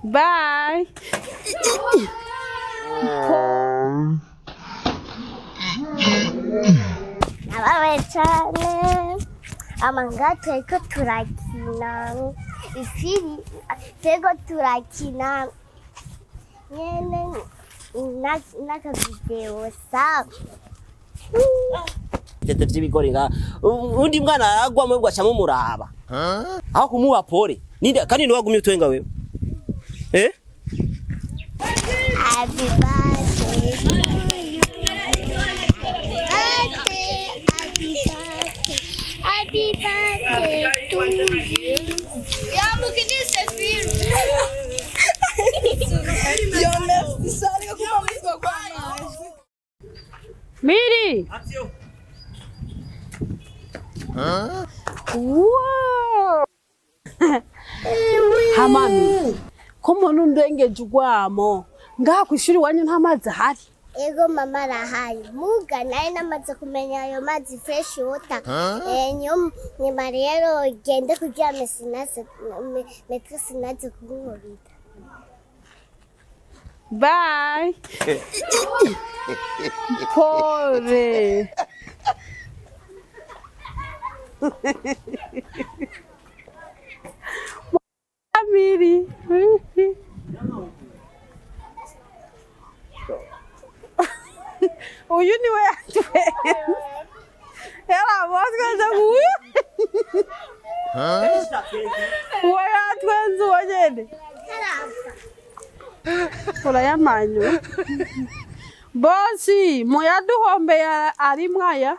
Bye. Ababechane amanga teko turakina ifiri teko turakina nyene naka video sawa Tete vy'ibigori nga undi mwana aragwa mwe bwacamo muraba aho kumuha pole ninde kandi no wagumye utwenga wewe Happy birthday Happy birthday to you. Yeah, look at this film. Yo, merci, sorry, eu começo com mais. Miri. Wow. Hamami. Komo nundengeje ugwamo. Ngaha kwishuri wanyu nta mazi hari. Ego mama arahari muga nari namaze kumenya ayo mazi fresh water nyuma rero gende kuryama sinaze metro sinaze kunkubita. Bye. Pole. Miri. Uyu niwe yatwenze. Ela mosca za uyu. Uwe yatwenze wanyene. Ola yamanyu. Bosi, moya duhombe ya arimwaya.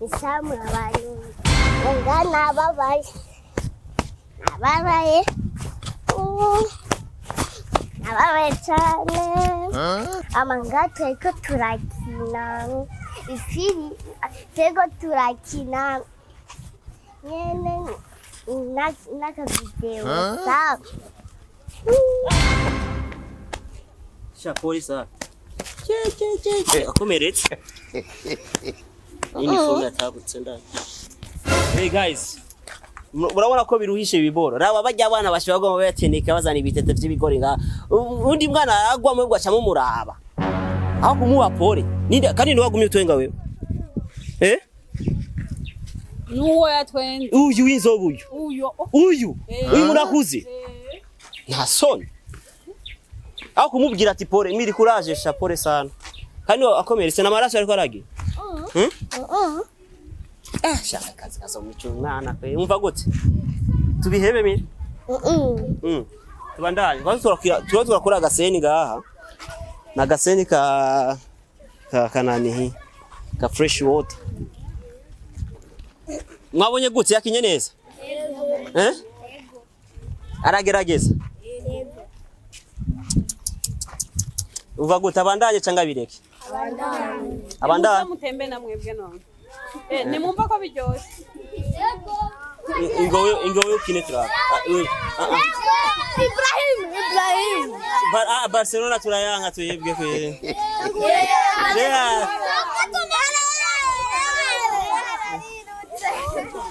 Isamu abantu. Ngana babaye. Ababaye. Ababechane amanga teko turakina ifiri teko turakina nyene naka video sawa Polisa akomeretse uniform yatagutse ndani. Hey guys, murabona ko biruhishe biboro raba bajya abana bashobora ngo bayateneka bazana ibitete vy'ibigori nga undi mwana aragwa mwe bwacamo muraba aho kumuha pole ninde kandi no wagumye utwenga wewe Nuwo yatwenze. uyu winzobuyu uyu murakuze nta soni aho kumubwira ati pole miri courage sha pole sana kandi akomeretse n'amaraso ariko aragira shaka kazi kazo mucumwana pe umva gute tubihebe miri tubandanye bazo turakora agaseni gaha na gaseni ka kanani ka fresh water mwabonye gute yakinye neza aragerageza uva gute abandanye cyangwa bireke abandanye mutembe na mwebwe none ni mumva ko biryoshe ingowe kinetra Ibrahim Barcelona turayanga tuyebwe kwe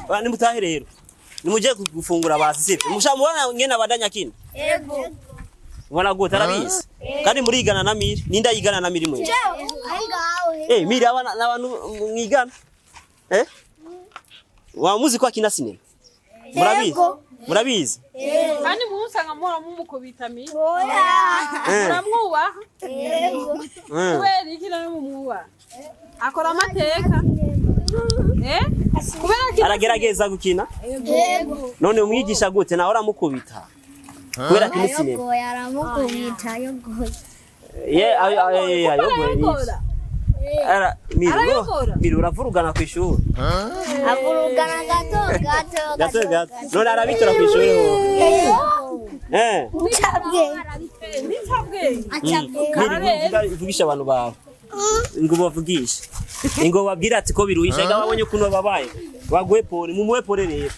bani mutahe rero nimuje gufungura basisipe mushamubona ngene abandanya kina ubona gute arabizi kandi murigana na Miri ninda yigana na Miri mwe Miri abana nabantu mwigana wa muziki akina sinema murabizi kandi musanga mura mumukubita Miri muramwubaha kubera iki nawe mumwubaha akora amateka aragerageza gukina none umwigisha gute nawe aramukubita kubera kini sinema yaramukubita yogoye Miri uravurugana ku ishuri avurugana gato none arabitura ku ishuri vugisha abantu bawe ngo bavugishe ngo babwira ati ko biruhisha ngo babonye kuno babaye bagwe pole mumuwe pole rero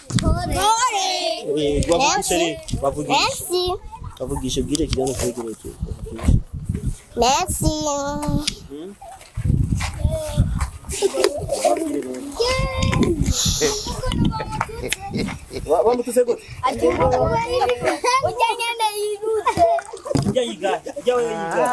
bavugishe bwire kijana kwegereke merci Wamutuse gute? Ujya nyene yirutse. Ujya yiga, ujya wewe yiga.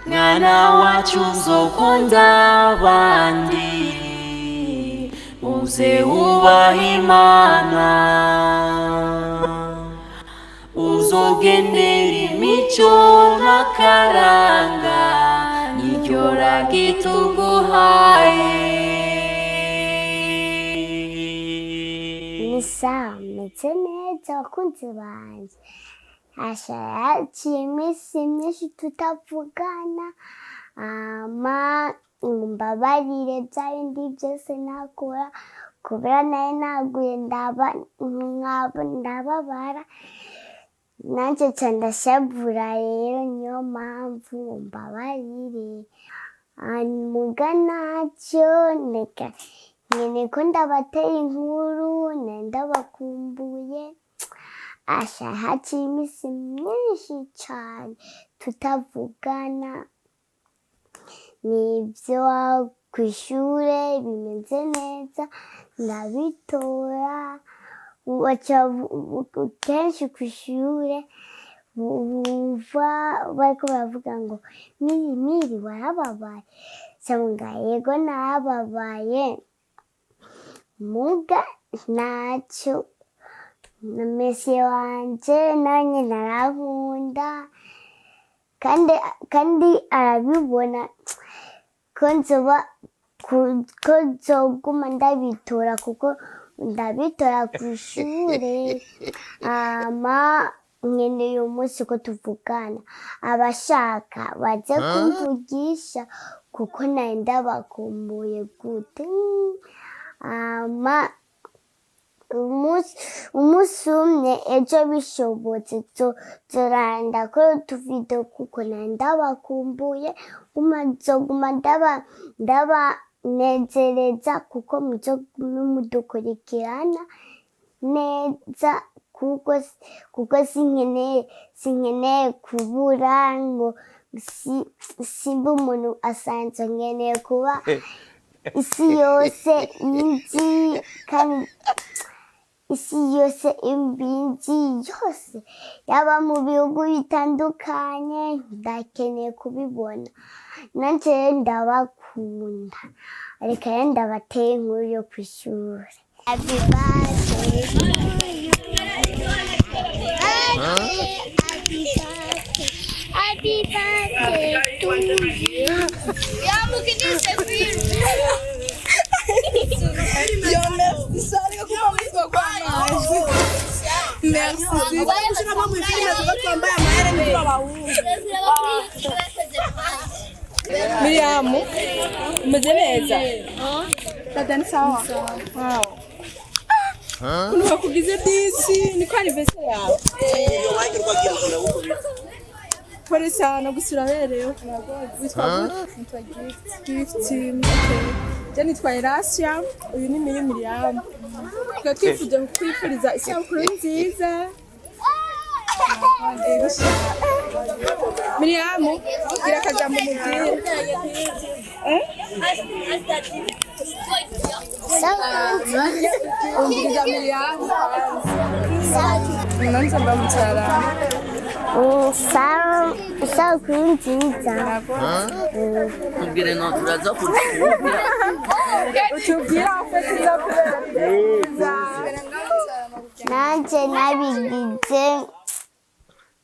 Mwana wacu uzokunda abandi uze ubaha Imana uzogendera imico n'akaranga n'iryo ragi tuguhaye. Ni sawa meze neza abakunzi banje. Asha yaciye iminsi myinshi tutavugana mumbabarire bya bindi byose nakora kubera naye naguye ndababara nanje ca ndashavura rero niyo mpamvu mumbabarire muga nacyo nyene ko ndabateye inkuru ndabakumbuye. Asha haciye iminsi myinshi cane tutavugana nivyo kw'ishure bimeze neza ndabitora kenshi kw'ishure bumva bariko baravuga ngo miri warababaye cyangwa yego narababaye muga naco na mesiye wanje nanye narankunda kandi arabibona ko nzoguma ndabitora kuko ndabitora kw'ishure nkeneye umunsi ko tuvugana abashaka baze kumvugisha kuko naye ndabakumbuye gute umunsi umwe ejo bishobotse zoranda ko utuvido kuko naye ndabakumbuye nzoguma ndabanezereza kuko mudukurikirana neza kuko sinkeneye kubura ngo simba umuntu asanzwe nkeneye kuba isi yose inzi kandi isi yose imbinzi yose yaba mu bihugu bitandukanye ndakeneye kubibona nanje ndabakunda ariko rero ndabateye inkuru yo kw'ishure. Happy birthday to you. Yo, merci, sorry, eu como muito com a mais. Merci. Agora eu chamo a mãe filha, eu vou tomar a mãe, me fala Miriam, beleza? Tá dando sawa? Quando eu kugize disi, ni kwa aniversário. Por isso, não gostura rero. Witwa gift. Je nitwa Erasia, uyu ni Miriam. Twifuje kwifuriza isabukuru nziza. Miriam, gira akajambo mubwire. Umbwira Miriam. Nanza ndamucara. Isabukuru nziza. Tubwire no turaza kuruhuka. Utubwira ufite nziza. Nanje nabigize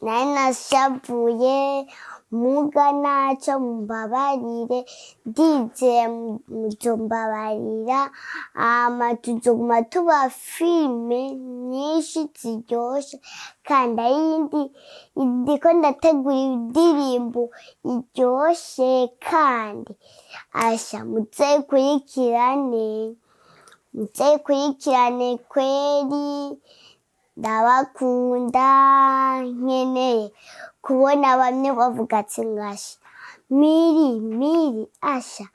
nari nashavuye muga naco mumbabarire ndizeye muzombabarira ama tuzoguma tuba filime nyinshi ziryoshe kandi ayindi ndiko ndategura indirimbo iryoshe kandi asha muzekurikirane kweri ndabakunda nkeneye kubona bamwe bavuga ati ngasha miri asha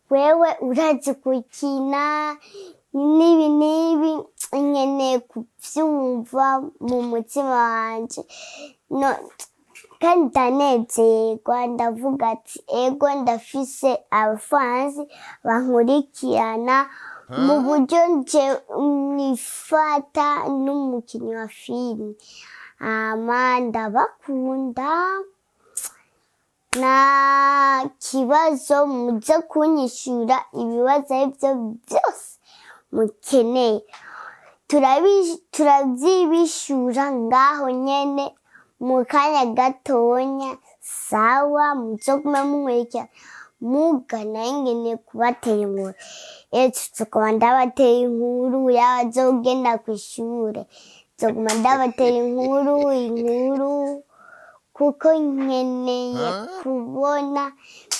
wewe urazi gukina nibi nkeneye kuvyumva mu mutima wanje no kandi ndanezerwa ndavuga ati ego ndafise abafansi bankurikirana mu buryo nje nifata n'umukinnyi wa filime ama ndabakunda na kibazo muze kunyishura ibibazo arivyo byose mukeneye turavyibishura ngaho nyene mu kanya gatonya sawa muzogume munkurikira muga naye nkeneye kubatera inkuru tuzoguma ndabatera inkuru y'abazogenda kw'ishure nzoguma ndabatera inkuru kuko nkeneye kubona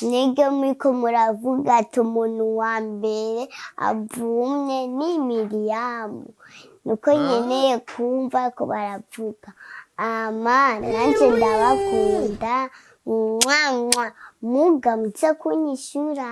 mwebwe muriko muravuga ati umuntu wa mbere avumye ni Miriyamu nuko nkeneye kumva ko baravuga ama nanje ndabakunda muga muze kunyishura